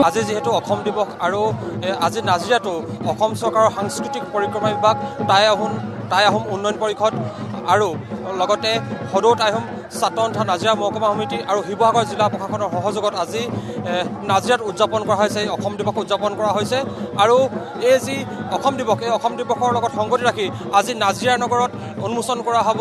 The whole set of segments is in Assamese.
আজি যেহেতু অসম দিবস আৰু আজি নাজিৰাটো অসম চৰকাৰৰ সাংস্কৃতিক পৰিক্ৰমা বিভাগ টাই আহোম উন্নয়ন পৰিষদ আৰু লগতে সদৌ টাই আহোম ছাত্ৰ সন্থা নাজিৰা মহকুমা সমিতি আৰু শিৱসাগৰ জিলা প্ৰশাসনৰ সহযোগত আজি নাজিৰাত উদযাপন কৰা হৈছে অসম দিৱস উদযাপন কৰা হৈছে আৰু এই যি অসম দিৱস এই অসম দিৱসৰ লগত সংগতি ৰাখি আজি নাজিৰা নগৰত উন্মোচন কৰা হ'ব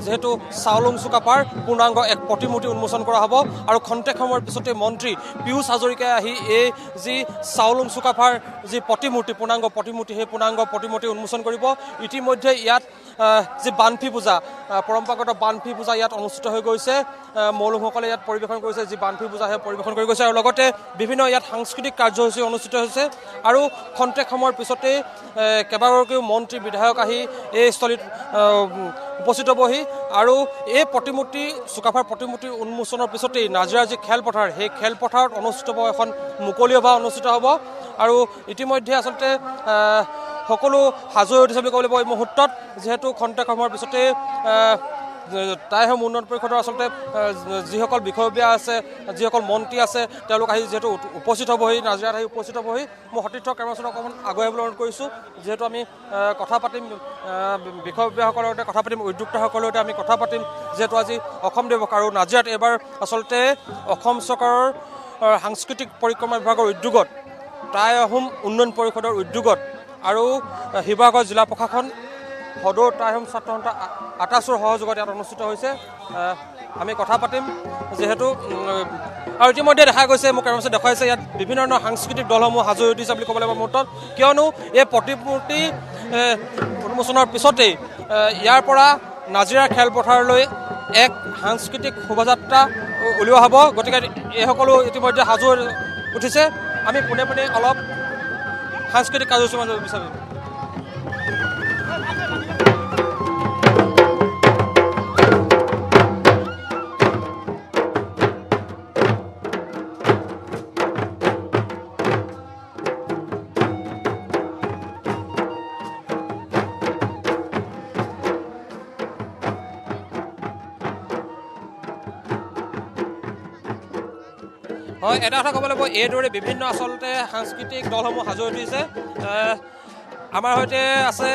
যেহেতু চাওলুং চুকাফাৰ পূৰ্ণাংগ এক প্ৰতিমূৰ্তি উন্মোচন কৰা হ'ব আৰু খন্তেক সময়ৰ পিছতে মন্ত্ৰী পীয়ুষ হাজৰিকাই আহি এই যি চাওলুং চুকাফাৰ যি প্ৰতিমূৰ্তি পূৰ্ণাংগ প্ৰতিমূৰ্তি সেই পূৰ্ণাংগ প্ৰতিমূৰ্তি উন্মোচন কৰিব ইতিমধ্যে ইয়াত যি বানফি পূজা পৰম্পৰাগত বানফি পূজা ইয়াত অনুষ্ঠিত হৈ গৈছে মৌলুকসকলে ইয়াত পৰিৱেশন কৰিছে যি বানফি পূজা সেই পৰিৱেশন কৰি গৈছে আৰু লগতে বিভিন্ন ইয়াত সাংস্কৃতিক কাৰ্যসূচী অনুষ্ঠিত হৈছে আৰু খন্তেক সময়ৰ পিছতে কেইবাগৰাকীও মন্ত্ৰী বিধায়ক আহি এই স্থলীত উপস্থিত হ'বহি আৰু এই প্ৰতিমূৰ্তি চুকাফাৰ প্ৰতিমূৰ্তি উন্মোচনৰ পিছতেই নাজিৰাৰ যি খেলপথাৰ সেই খেলপথাৰত অনুষ্ঠিত হ'ব এখন মুকলি সভা অনুষ্ঠিত হ'ব আৰু ইতিমধ্যে আচলতে সকলো সাজু হৈ উঠিছে বুলি ক'ব লাগিব এই মুহূৰ্তত যিহেতু খন্তেক সময়ৰ পিছতে টাই আহোম উন্নয়ন পৰিষদৰ আচলতে যিসকল বিষয়ববীয়া আছে যিসকল মন্ত্ৰী আছে তেওঁলোক আহি যিহেতু উপস্থিত হ'বহি নাজিৰাত আহি উপস্থিত হ'বহি মই সতীৰ্থ কেমেৰাচনত অকণমান আগুৱাই আহিবলৈ অনুৰোধ কৰিছোঁ যিহেতু আমি কথা পাতিম বিষয়ববীয়াসকলৰ সৈতে কথা পাতিম উদ্যোক্তাসকলৰ সৈতে আমি কথা পাতিম যিহেতু আজি অসম দিৱস আৰু নাজিৰাত এইবাৰ আচলতে অসম চৰকাৰৰ সাংস্কৃতিক পৰিক্ৰমা বিভাগৰ উদ্যোগত টাই আহোম উন্নয়ন পৰিষদৰ উদ্যোগত আৰু শিৱসাগৰ জিলা প্ৰশাসন সদৌ টাই আহোম ছাত্ৰ সন্থা আটাচৰ সহযোগত ইয়াত অনুষ্ঠিত হৈছে আমি কথা পাতিম যিহেতু আৰু ইতিমধ্যে দেখা গৈছে মোক কেমেৰাত দেখুৱাইছে ইয়াত বিভিন্ন ধৰণৰ সাংস্কৃতিক দলসমূহ সাজু হৈ উঠিছে বুলি ক'ব লাগিব মুহূৰ্তত কিয়নো এই প্ৰতিমূৰ্তি উন্মোচনৰ পিছতেই ইয়াৰ পৰা নাজিৰা খেলপথাৰলৈ এক সাংস্কৃতিক শোভাযাত্ৰা উলিওৱা হ'ব গতিকে এইসকলো ইতিমধ্যে সাজু হৈ উঠিছে আমি পোনে পোনে অলপ সাংস্কৃতিক কাৰ্যসূচী মাজত বিচাৰিম হয় এটা কথা ক'ব লাগিব এইদৰে বিভিন্ন আচলতে সাংস্কৃতিক দলসমূহ সাজু হৈ উঠিছে আমাৰ সৈতে আছে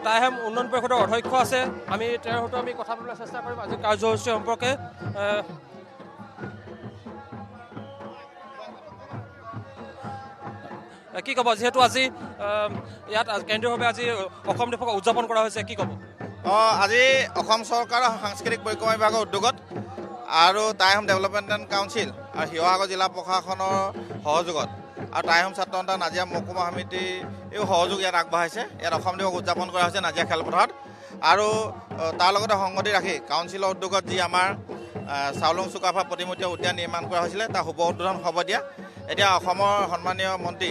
টাই আহোম উন্নয়ন পৰিষদৰ অধ্যক্ষ আছে আমি তেওঁৰ সৈতে আমি কথা পাতিবলৈ চেষ্টা কৰিম আজি কাৰ্যসূচী সম্পৰ্কে কি ক'ব যিহেতু আজি ইয়াত কেন্দ্ৰীয়ভাৱে আজি অসম দিৱস উদযাপন কৰা হৈছে কি ক'ব আজি অসম চৰকাৰৰ সাংস্কৃতিক পৰিক্ৰমা বিভাগৰ উদ্যোগত আৰু টাই আহোম ডেভেলপমেণ্ট কাউন্সিল আৰু শিৱসাগৰ জিলা প্ৰশাসনৰ সহযোগত আৰু টাই আহোম ছাত্ৰ সন্থা নাজিৰা মহকুমা সমিতি এই সহযোগ ইয়াত আগবঢ়াইছে ইয়াত অসম দিৱস উদযাপন কৰা হৈছে নাজিৰা খেলপথাৰত আৰু তাৰ লগতে সংগতি ৰাখি কাউন্সিলৰ উদ্যোগত যি আমাৰ চাওলুং চুকাফা প্ৰতিমূৰ্তি উদ্যান নিৰ্মাণ কৰা হৈছিলে তাৰ শুভ উদ্বোধন হ'ব এতিয়া অসমৰ সন্মানীয় মন্ত্ৰী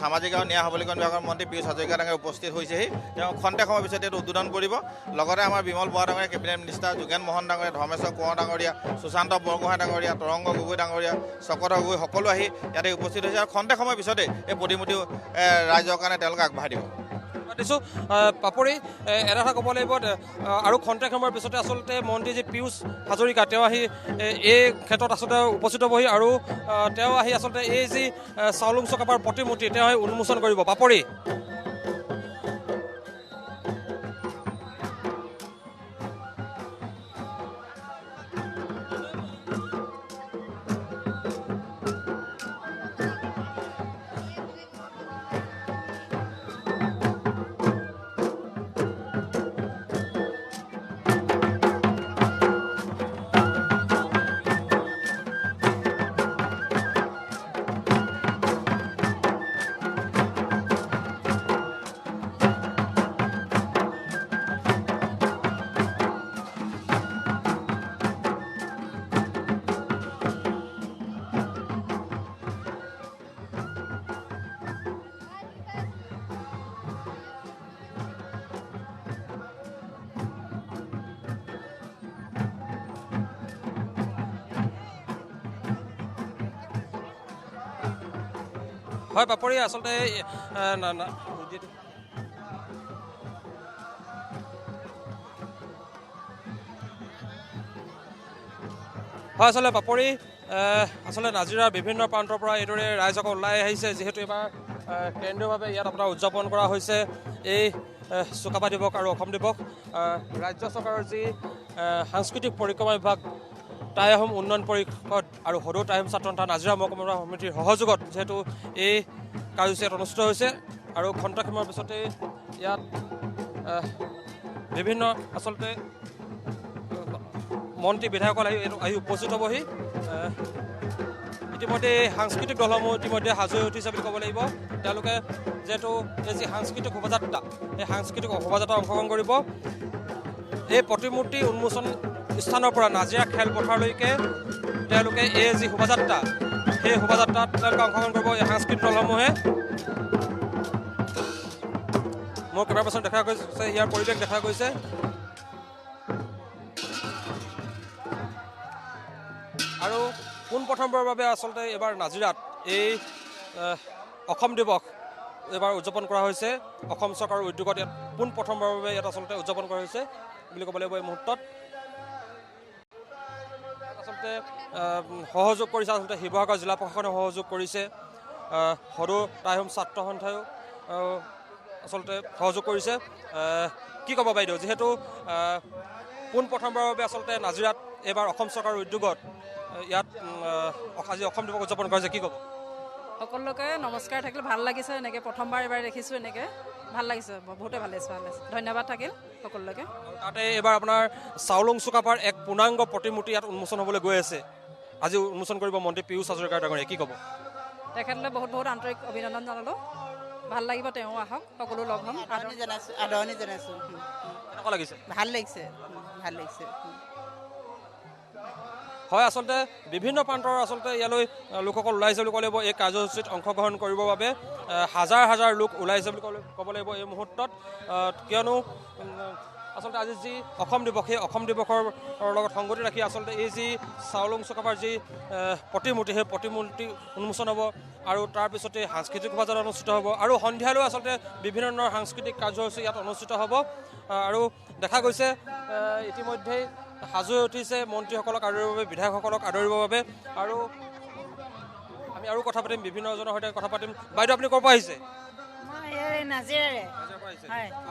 সামাজিক আৰু ন্যায় সবলীকৰণ বিভাগৰ মন্ত্ৰী পীয়ুষ হাজৰিকা ডাঙৰীয়া উপস্থিত হৈছেহি তেওঁ খন্তেক সময়ৰ পিছত এইটো উদ্বোধন কৰিব লগতে আমাৰ বিমল বৰা ডাঙৰীয়া কেবিনেট মিনিষ্টাৰ যোগেন মোহন ডাঙৰীয়া ধৰ্মেশ্বৰ কোঁৱৰ ডাঙৰীয়া সুশান্ত বৰগোহাঁই ডাঙৰীয়া তৰংগ গগৈ ডাঙৰীয়া চক্ৰধৰ গগৈ সকলো আহি ইয়াতে উপস্থিত হৈছে আৰু খন্তেক সময়ৰ পিছতে এই প্ৰতিমূৰ্তি ৰাইজৰ কাৰণে তেওঁলোকে আগবঢ়াই দিব দিছোঁ পাপৰি এটা কথা ক'ব লাগিব আৰু খন্তেক সময়ৰ পিছতে আচলতে মন্ত্ৰী যি পীয়ুষ হাজৰিকা তেওঁ আহি এই ক্ষেত্ৰত আচলতে উপস্থিত হ'বহি আৰু তেওঁ আহি আচলতে এই যি চাওলুং চুকাফাৰ প্ৰতিমূৰ্তি তেওঁ আহি উন্মোচন কৰিব পাপৰি হয় পাপৰি আচলতে হয় আচলতে পাপৰি আচলতে নাজিৰাৰ বিভিন্ন প্ৰান্তৰ পৰা এইদৰে ৰাইজক ওলাই আহিছে যিহেতু এইবাৰ কেন্দ্ৰীয়ভাৱে ইয়াত আপোনাৰ উদযাপন কৰা হৈছে এই চুকাফা দিৱস আৰু অসম দিৱস ৰাজ্য চৰকাৰৰ যি সাংস্কৃতিক পৰিক্ৰমা বিভাগ টাই আহোম উন্নয়ন পৰিষদ আৰু সদৌ টাই আহোম ছাত্ৰ সন্থা নাজিৰা মহকুমা সমিতিৰ সহযোগত যিহেতু এই কাৰ্যসূচী অনুষ্ঠিত হৈছে আৰু ঘণ্টাক্ষমৰ পিছতে ইয়াত বিভিন্ন আচলতে মন্ত্ৰী বিধায়কসকল আহি উপস্থিত হ'বহি ইতিমধ্যে সাংস্কৃতিক দলসমূহ ইতিমধ্যে সাজু হৈ উঠিছে বুলি ক'ব লাগিব তেওঁলোকে যিহেতু এই যি সাংস্কৃতিক শোভাযাত্ৰা এই সাংস্কৃতিক শোভাযাত্ৰাত অংশগ্ৰহণ কৰিব এই প্ৰতিমূৰ্তি উন্মোচন স্থানৰ পৰা নাজিৰা খেলপথাৰলৈকে তেওঁলোকে এই যি শোভাযাত্ৰা সেই শোভাযাত্ৰাত তেওঁলোকে অংশগ্ৰহণ কৰিব এই সাংস্কৃতিক দলসমূহে মোৰ কেমেৰা পাৰ্চন দেখা গৈছে ইয়াৰ পৰিৱেশ দেখা গৈছে আৰু পোনপ্ৰথমবাৰৰ বাবে আচলতে এইবাৰ নাজিৰাত এই অসম দিৱস এইবাৰ উদযাপন কৰা হৈছে অসম চৰকাৰৰ উদ্যোগত ইয়াত পোনপ্ৰথমবাৰৰ বাবে ইয়াত আচলতে উদযাপন কৰা হৈছে বুলি ক'ব লাগিব এই মুহূৰ্তত আচলতে সহযোগ কৰিছে আচলতে শিৱসাগৰ জিলা প্ৰশাসনে সহযোগ কৰিছে সদৌ টাই আহোম ছাত্ৰ সন্থায়ো আচলতে সহযোগ কৰিছে কি ক'ব বাইদেউ যিহেতু পোনপ্ৰথমবাৰৰ বাবে আচলতে নাজিৰাত এইবাৰ অসম চৰকাৰৰ উদ্যোগত ইয়াত আজি অসম দিৱস উদযাপন কৰা হৈছে কি ক'ব সকলোকে নমস্কাৰ থাকিল ভাল লাগিছে এনেকৈ প্ৰথমবাৰ এবাৰ দেখিছোঁ এনেকৈ ভাল লাগিছে বহুতে ভাল লাগিছে ধন্যবাদ থাকিল সকলোকে তাতে এইবাৰ আপোনাৰ চাউলুং চুকাফাৰ এক পূৰ্ণাংগ প্ৰতিমূৰ্তি ইয়াত উন্মোচন হ'বলৈ গৈ আছে আজি উন্মোচন কৰিব মন্ত্ৰী পীয়ুষ হাজৰিকা ডাঙৰীয়াই কি ক'ব তেখেতলৈ বহুত বহুত আন্তৰিক অভিনন্দন জনালোঁ ভাল লাগিব তেওঁ আহক সকলো লগ হ'ম আদৰণি জনাইছোঁ কেনেকুৱা লাগিছে ভাল লাগিছে ভাল লাগিছে হয় আচলতে বিভিন্ন প্ৰান্তৰ আচলতে ইয়ালৈ লোকসকল ওলাইছে বুলি ক'ব লাগিব এই কাৰ্যসূচীত অংশগ্ৰহণ কৰিবৰ বাবে হাজাৰ হাজাৰ লোক ওলাইছে বুলি ক'ব লাগিব এই মুহূৰ্তত কিয়নো আচলতে আজি যি অসম দিৱস সেই অসম দিৱসৰ লগত সংগতি ৰাখি আচলতে এই যি চাউলুং চুকাফাৰ যি প্ৰতিমূৰ্তি সেই প্ৰতিমূৰ্তি উন্মোচন হ'ব আৰু তাৰপিছতে সাংস্কৃতিক শোভাযাত্ৰা অনুষ্ঠিত হ'ব আৰু সন্ধিয়ালৈ আচলতে বিভিন্ন ধৰণৰ সাংস্কৃতিক কাৰ্যসূচী ইয়াত অনুষ্ঠিত হ'ব আৰু দেখা গৈছে ইতিমধ্যেই সাজু হৈ উঠিছে মন্ত্ৰীসকলক আদৰিবৰ বাবে বিধায়কসকলক আদৰিবৰ বাবে আৰু আমি আৰু কথা পাতিম বিভিন্নজনৰ সৈতে কথা পাতিম বাইদেউ আপুনি ক'ৰ পৰা আহিছে নাজিৰাৰে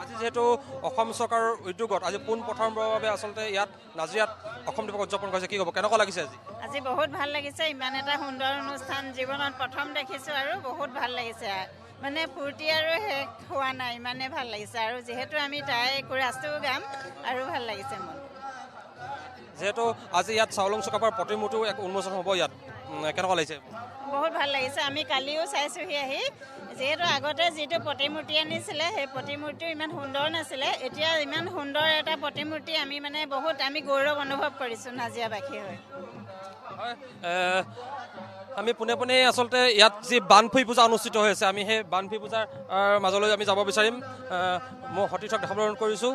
আজি যিহেতু অসম চৰকাৰৰ উদ্যোগত আজি পোনপ্ৰথমবাৰৰ বাবে আচলতে ইয়াত নাজিৰাত অসম দিৱস উদযাপন কৰিছে কি ক'ব কেনেকুৱা লাগিছে আজি বহুত ভাল লাগিছে ইমান এটা সুন্দৰ অনুষ্ঠান জীৱনত প্ৰথম দেখিছোঁ আৰু বহুত ভাল লাগিছে মানে ফূৰ্তি আৰু শেষ হোৱা নাই ইমানে ভাল লাগিছে আৰু যিহেতু আমি তাই কৰি আছোঁ গাম আৰু ভাল লাগিছে মন যিহেতু আজি ইয়াত চাউলুং চুকাফাৰ প্ৰতিমূৰ্তিও এক উন্মোচন হ'ব ইয়াত কেনেকুৱা লাগিছে বহুত ভাল লাগিছে আমি কালিও চাইছোঁহি আহি যিহেতু আগতে যিটো প্ৰতিমূৰ্তি আনিছিলে সেই প্ৰতিমূৰ্তিও ইমান সুন্দৰ নাছিলে এতিয়া ইমান সুন্দৰ এটা প্ৰতিমূৰ্তি আমি মানে বহুত আমি গৌৰৱ অনুভৱ কৰিছোঁ নাজিৰাবাসী হৈ আমি পোনে পোনে আচলতে ইয়াত যি বানফুই পূজা অনুষ্ঠিত হৈ আছে আমি সেই বানফুই পূজাৰ মাজলৈ আমি যাব বিচাৰিম মই সতীৰ্থক দেখাবলৈ অনুৰোধ কৰিছোঁ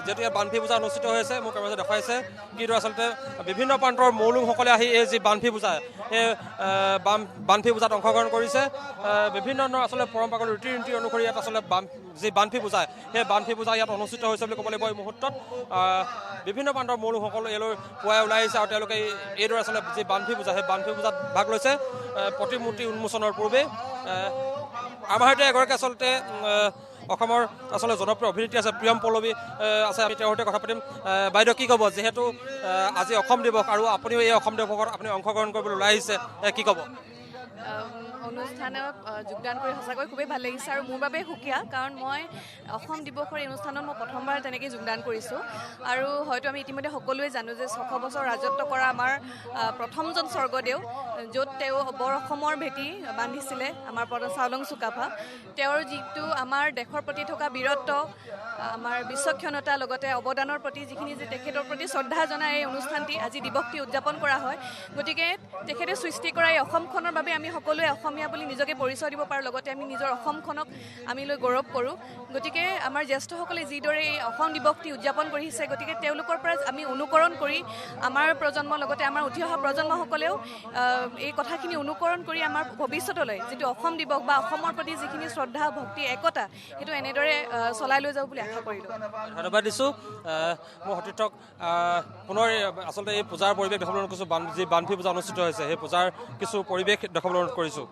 যিহেতু ইয়াত বানফি পূজা অনুষ্ঠিত হৈ আছে মোক কেমেৰাত দেখুৱাইছে কিদৰে আচলতে বিভিন্ন প্ৰান্তৰ মৌলুংসকলে আহি এই যি বানফি পূজা সেই বানফি পূজাত অংশগ্ৰহণ কৰিছে বিভিন্ন ধৰণৰ আচলতে পৰম্পৰাগত ৰীতি নীতি অনুসৰি ইয়াত আচলতে যি বানফি পূজা সেই বানফি পূজা ইয়াত অনুষ্ঠিত হৈছে বুলি ক'ব লাগিব এই মুহূৰ্তত বিভিন্ন প্ৰান্তৰ মৌলুংসকল ইয়ালৈ পুৱাই ওলাই আহিছে আৰু তেওঁলোকে এইদৰে আচলতে যি বানফি পূজা সেই বানফি পূজাত ভাগ লৈছে প্ৰতিমূৰ্তি উন্মোচনৰ পূৰ্বে আমাৰ সৈতে এগৰাকী আচলতে অসমৰ আচলতে জনপ্ৰিয় অভিনেত্ৰী আছে প্ৰিয়ম পল্লৱী আছে আমি তেওঁৰ সৈতে কথা পাতিম বাইদেউ কি ক'ব যিহেতু আজি অসম দিৱস আৰু আপুনিও এই অসম দিৱসত আপুনি অংশগ্ৰহণ কৰিবলৈ ওলাই আহিছে কি ক'ব অনুষ্ঠানত যোগদান কৰি সঁচাকৈ খুবেই ভাল লাগিছে আৰু মোৰ বাবে সুকীয়া কাৰণ মই অসম দিৱসৰ এই অনুষ্ঠানত মই প্ৰথমবাৰ তেনেকৈ যোগদান কৰিছোঁ আৰু হয়তো আমি ইতিমধ্যে সকলোৱে জানো যে 600 বছৰ ৰাজত্ব কৰা আমাৰ প্ৰথমজন স্বৰ্গদেউ য'ত তেওঁ বৰ অসমৰ ভেটি বান্ধিছিলে আমাৰ চাউলুং চুকাফা তেওঁৰ যিটো আমাৰ দেশৰ প্ৰতি থকা বীৰত্ব আমাৰ বিচক্ষণতা লগতে অৱদানৰ প্ৰতি যিখিনি যে তেখেতৰ প্ৰতি শ্ৰদ্ধা জনাই এই অনুষ্ঠানটি আজি দিৱসটি উদযাপন কৰা হয় গতিকে তেখেতে সৃষ্টি কৰা এই অসমখনৰ বাবে আমি সকলোৱে অসম অসমীয়া বুলি নিজকে পৰিচয় দিব পাৰোঁ লগতে আমি নিজৰ অসমখনক আমি লৈ গৌৰৱ কৰোঁ গতিকে আমাৰ জ্যেষ্ঠসকলে যিদৰে এই অসম দিৱসটি উদযাপন কৰিছে গতিকে তেওঁলোকৰ পৰা আমি অনুকৰণ কৰি আমাৰ প্ৰজন্ম লগতে আমাৰ উঠি অহা প্ৰজন্মসকলেও এই কথাখিনি অনুকৰণ কৰি আমাৰ ভৱিষ্যতলৈ যিটো অসম দিৱস বা অসমৰ প্ৰতি যিখিনি শ্ৰদ্ধা ভক্তি একতা সেইটো এনেদৰে চলাই লৈ যাব বুলি আশা কৰিলোঁ ধন্যবাদ দিছোঁ মোৰ সতীৰ্থক পুনৰ আচলতে এই পূজাৰ পৰিৱেশ দেখাবলৈ অনুৰোধ কৰিছোঁ যি বানফি পূজা অনুষ্ঠিত হৈছে সেই পূজাৰ কিছু পৰিৱেশ দেখাবলৈ অনুৰোধ কৰিছোঁ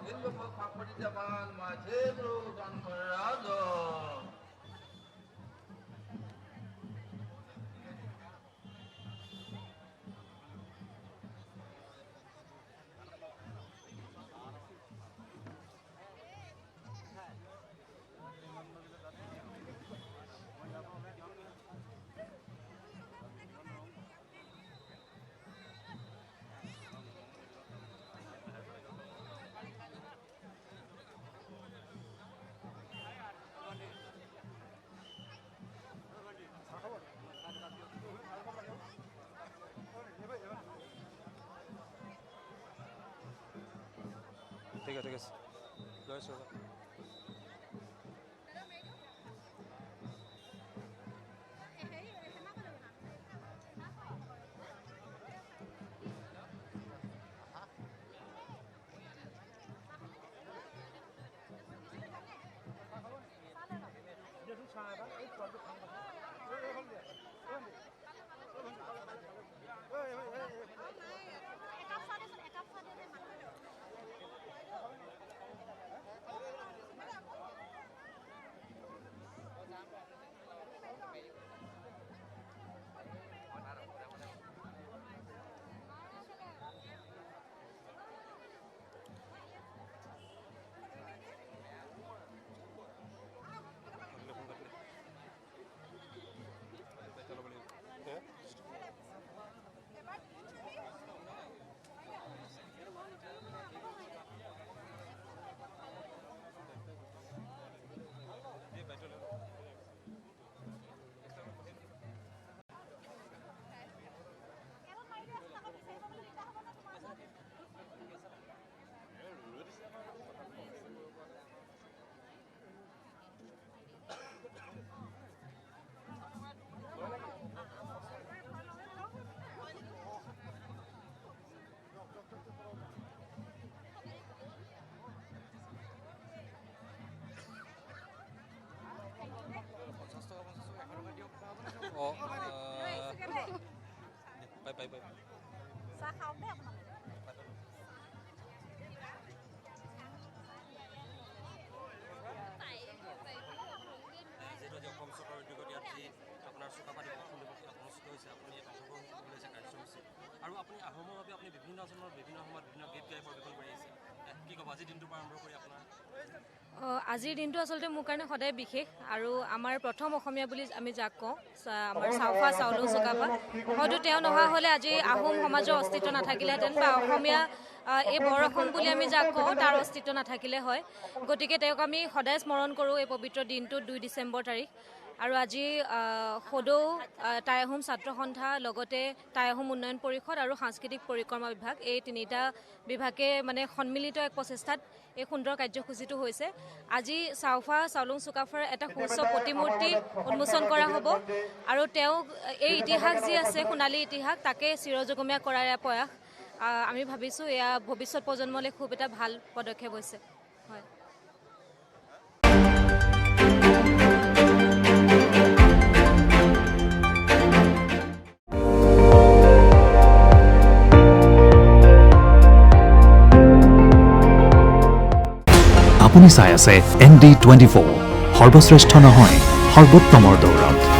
ঠিক আছে জয় শ্ৰী ৰাম বাই চাহ খাওক দেই আপোনাৰ চুকাফা দিৱস অনুষ্ঠিত হৈছে আপুনি অংশগ্ৰহণ কৰিবলৈ আছে কাৰ্যসূচী আৰু আপুনি আহোমৰ বাবে আপুনি বিভিন্ন আচৰণৰ বিভিন্ন সময়ত বিভিন্ন গীত গাই পৰিৱেশন কৰি আহিছে কি ক'ব আজিৰ দিনটোৰ পৰা আৰম্ভ কৰি আপোনাৰ আজিৰ দিনটো আচলতে মোৰ কাৰণে সদায় বিশেষ আৰু আমাৰ প্ৰথম অসমীয়া বুলি আমি যাক কওঁ আমাৰ চাওফা চাউলুং চুকাফা হয়তো তেওঁ নহা হ'লে আজি আহোম সমাজৰ অস্তিত্ব নাথাকিলেহেঁতেন বা অসমীয়া এই বৰ অসম বুলি আমি যাক কওঁ তাৰ অস্তিত্ব নাথাকিলে হয় গতিকে তেওঁক আমি সদায় স্মৰণ কৰোঁ এই পবিত্ৰ দিনটো 2 ডিচেম্বৰ তাৰিখ আৰু আজি সদৌ টাই আহোম ছাত্ৰ সন্থা লগতে টাই আহোম উন্নয়ন পৰিষদ আৰু সাংস্কৃতিক পৰিক্ৰমা বিভাগ এই তিনিটা বিভাগে মানে সন্মিলিত এক প্ৰচেষ্টাত এই সুন্দৰ কাৰ্যসূচীটো হৈছে আজি চাওফা চাউলুং চুকাফাৰ এটা সুউচ্চ প্ৰতিমূৰ্তি উন্মোচন কৰা হ'ব আৰু তেওঁ এই ইতিহাস যি আছে সোণালী ইতিহাস তাকে চিৰযুগমীয়া কৰাৰ প্ৰয়াস আমি ভাবিছোঁ এয়া ভৱিষ্যত প্ৰজন্মলৈ খুব এটা ভাল পদক্ষেপ হৈছে হয় আপুনি চাই আছে ND24 সৰ্বশ্ৰেষ্ঠ নহয় সৰ্বোত্তমৰ দৌৰত